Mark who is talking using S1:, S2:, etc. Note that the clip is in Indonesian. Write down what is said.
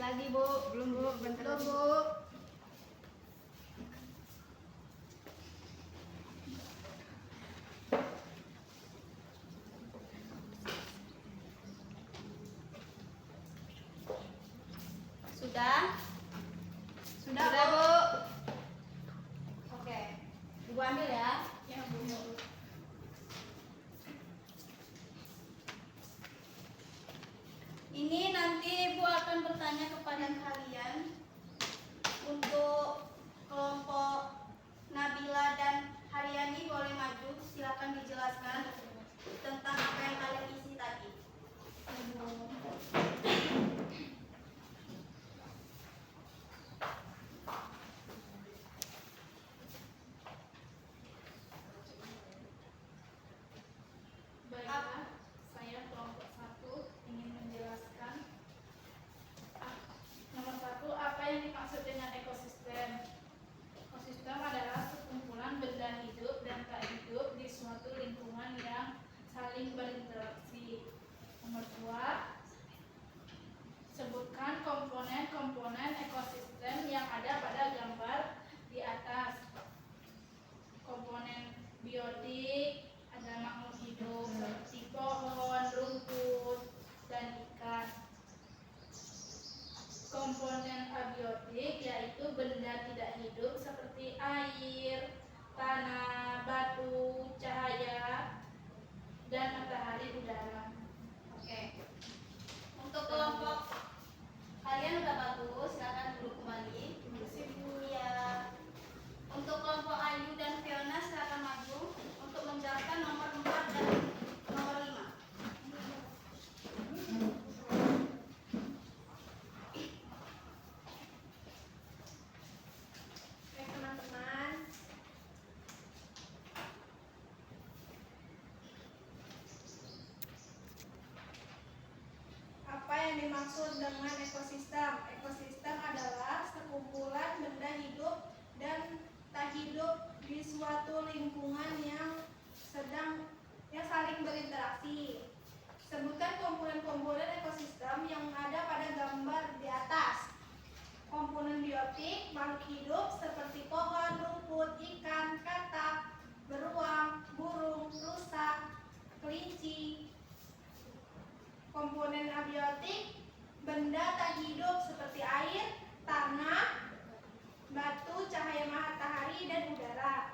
S1: Jadi Bu, belum Bu, bentar
S2: Belum
S1: lagi.
S2: Bu. Sudah? Sudah Bu. Oke, Ibu ambil ya.
S1: Ya Bu.
S2: Ini nanti Ibu akan bertanya kepada kalian untuk kelompok Nabila dan Haryani boleh maju. Silakan dijelaskan tentang apa yang kalian isi tadi.
S1: Baiklah, saya kelompok 1 ingin menjelaskan nomor 1, apa yang dimaksud dengan ekosistem. Ekosistem adalah sekumpulan benda hidup dan tak hidup di suatu lingkungan yang saling berinteraksi. Nomor 2, sebutkan komponen-komponen ekosistem yang ada pada gambar di atas. Komponen biotik, ada makhluk hidup seperti pohon, rumput, dan ikan. Komponen abiotik yaitu benda tidak hidup seperti air, tanah, batu, cahaya, dan matahari udara.
S2: Oke. Untuk kelompok kalian udah bagus, silakan duduk kembali. Iya. Untuk kelompok Ayu dan Fiona silakan maju untuk menjelaskan nomor 4 dan nomor 5. Oke teman-teman.
S3: Apa yang dimaksud dengan ekosistem? Ekosistem adalah sekumpulan benda hidup dan tak hidup di suatu lingkungan yang saling berinteraksi. Sebutkan komponen-komponen ekosistem yang ada pada gambar di atas. Komponen biotik, makhluk hidup seperti pohon, rumput, ikan, katak, beruang, burung, rusa, kelinci. Komponen abiotik, benda tak hidup seperti air, tanah, batu, cahaya matahari, dan udara.